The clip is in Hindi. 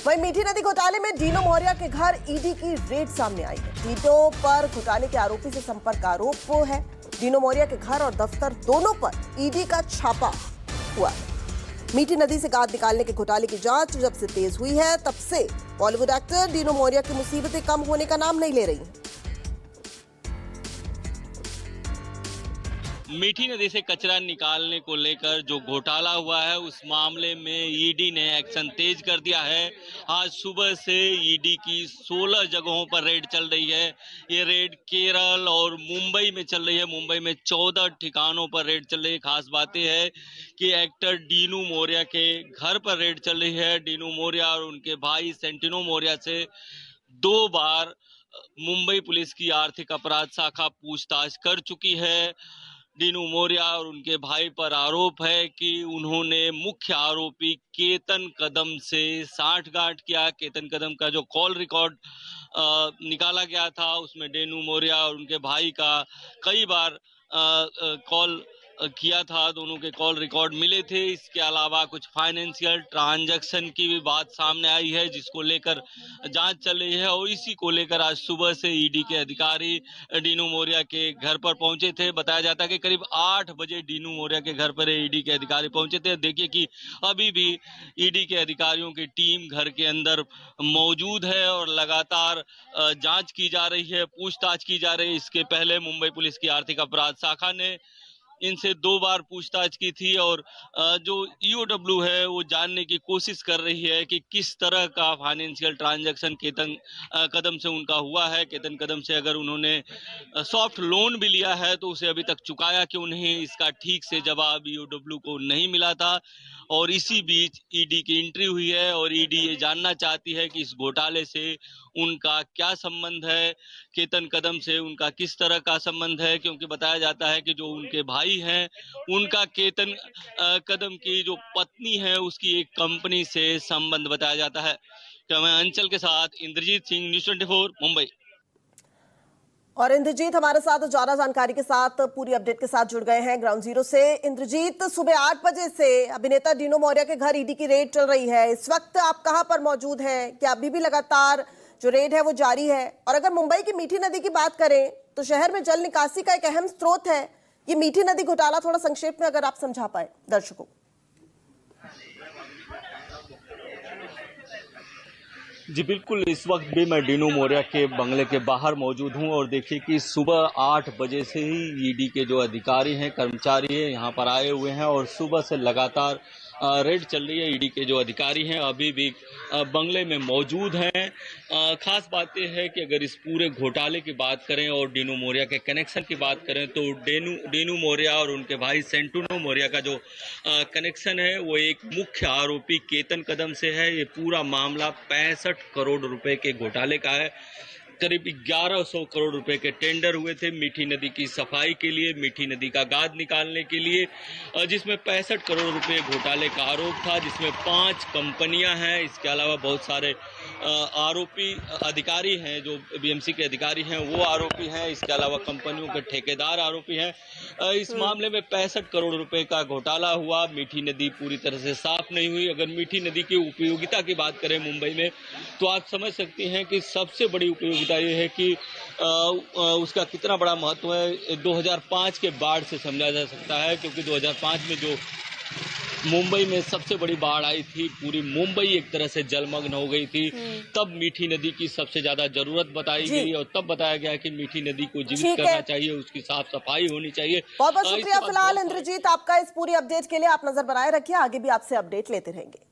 वहीं मीठी नदी घोटाले में डीनो मौर्या के घर ईडी की रेड सामने आई है। डीनो पर घोटाले के आरोपी से संपर्क आरोप है। डीनो मौर्या के घर और दफ्तर दोनों पर ईडी का छापा हुआ है। मीठी नदी से गाद निकालने के घोटाले की जांच जब से तेज हुई है, तब से बॉलीवुड एक्टर डीनो मौर्या की मुसीबतें कम होने का नाम नहीं ले रही हैं। मीठी नदी से कचरा निकालने को लेकर जो घोटाला हुआ है, उस मामले में ईडी ने एक्शन तेज कर दिया है। आज सुबह से ईडी की 16 जगहों पर रेड चल रही है। ये रेड केरल और मुंबई में चल रही है। मुंबई में 14 ठिकानों पर रेड चल रही है। खास बात यह है कि एक्टर डीनू मौर्या के घर पर रेड चल रही है। डीनू मौर्या और उनके भाई सेंटिनो मौर्या से 2 बार मुंबई पुलिस की आर्थिक अपराध शाखा पूछताछ कर चुकी है। डीनू मौर्या और उनके भाई पर आरोप है कि उन्होंने मुख्य आरोपी केतन कदम से साठगांठ किया। केतन कदम का जो कॉल रिकॉर्ड निकाला गया था, उसमें डीनू मौर्या और उनके भाई का कई बार कॉल किया था। दोनों के कॉल रिकॉर्ड मिले थे। इसके अलावा कुछ फाइनेंशियल ट्रांजैक्शन की भी बात सामने आई है, जिसको लेकर जांच चल रही है। और इसी को लेकर आज सुबह से ईडी के अधिकारी डीनू मौर्या के घर पर पहुंचे थे। बताया जाता है कि करीब 8 बजे डीनू मौर्या के घर पर ईडी के अधिकारी पहुंचे थे। देखिए कि अभी भी ईडी के अधिकारियों की टीम घर के अंदर मौजूद है और लगातार जांच की जा रही है, पूछताछ की जा रही है। इसके पहले मुंबई पुलिस की आर्थिक अपराध शाखा ने इनसे 2 बार पूछताछ की थी और जो ईओडब्ल्यू है वो जानने की कोशिश कर रही है कि किस तरह का फाइनेंशियल ट्रांजैक्शन केतन कदम से उनका हुआ है। केतन कदम से अगर उन्होंने सॉफ्ट लोन भी लिया है तो उसे अभी तक चुकाया क्यों नहीं, इसका ठीक से जवाब ईओडब्ल्यू को नहीं मिला था। और इसी बीच ईडी की एंट्री हुई है और ईडी ये जानना चाहती है कि इस घोटाले से उनका क्या संबंध है, केतन कदम से उनका किस तरह का संबंध है। क्योंकि बताया जाता है कि जो उनके भाई हैं, उनका केतन कदम की जो पत्नी है उसकी एक कंपनी से संबंध बताया जाता है। कैमरा अंचल के साथ इंद्रजीत सिंह, न्यूज़ 24 मुंबई। और इंद्रजीत हमारे साथ ज्यादा जानकारी के साथ पूरी अपडेट के साथ जुड़ गए हैं ग्राउंड जीरो से। इंद्रजीत, सुबह 8 बजे से अभिनेता डीनो मौर्या के घर ईडी की रेड चल रही है। इस वक्त आप कहां पर मौजूद हैं? क्या अभी भी लगातार जो रेड है वो जारी है? और अगर मुंबई की मीठी नदी की बात करें तो शहर में जल निकासी का एक अहम स्रोत है ये मीठी नदी घोटाला। थोड़ा संक्षेप में अगर आप समझा पाए दर्शकों। जी बिल्कुल, इस वक्त भी मैं डीनू मौर्या के बंगले के बाहर मौजूद हूं और देखिए कि सुबह 8 बजे से ही ईडी के जो अधिकारी हैं, कर्मचारी हैं, यहां पर आए हुए हैं और सुबह से लगातार रेड चल रही है। ईडी के जो अधिकारी हैं अभी भी बंगले में मौजूद हैं। खास बात यह है कि अगर इस पूरे घोटाले की बात करें और डीनू मौर्या के कनेक्शन की बात करें तो डीनू मौर्या और उनके भाई सेंटिनो मौर्या का जो कनेक्शन है वो एक मुख्य आरोपी केतन कदम से है। ये पूरा मामला 65 करोड़ रुपए के घोटाले का है। करीब 1100 करोड़ रुपए के टेंडर हुए थे मीठी नदी की सफाई के लिए, मीठी नदी का गाद निकालने के लिए, जिसमें 65 करोड़ रुपए घोटाले का आरोप था, जिसमें 5 कंपनियां हैं। इसके अलावा बहुत सारे आरोपी अधिकारी हैं, जो बीएमसी के अधिकारी हैं वो आरोपी हैं। इसके अलावा कंपनियों के ठेकेदार आरोपी हैं। इस मामले में 65 करोड़ रुपए का घोटाला हुआ। मीठी नदी पूरी तरह से साफ नहीं हुई। अगर मीठी नदी की उपयोगिता की बात करें मुंबई में तो आप समझ सकते हैं कि सबसे बड़ी उपयोगिता ये है कि उसका कितना बड़ा महत्व है। 2005 के बाढ़ से समझा जा सकता है, क्योंकि 2005 में जो मुंबई में सबसे बड़ी बाढ़ आई थी, पूरी मुंबई एक तरह से जलमग्न हो गई थी। तब मीठी नदी की सबसे ज्यादा जरूरत बताई गई और तब बताया गया कि मीठी नदी को जीवित करना चाहिए, उसकी साफ सफाई होनी चाहिए। बहुत बहुत शुक्रिया फिलहाल इंद्रजीत आपका इस पूरी अपडेट के लिए। आप नजर बनाए रखिए, आगे भी आपसे अपडेट लेते रहेंगे।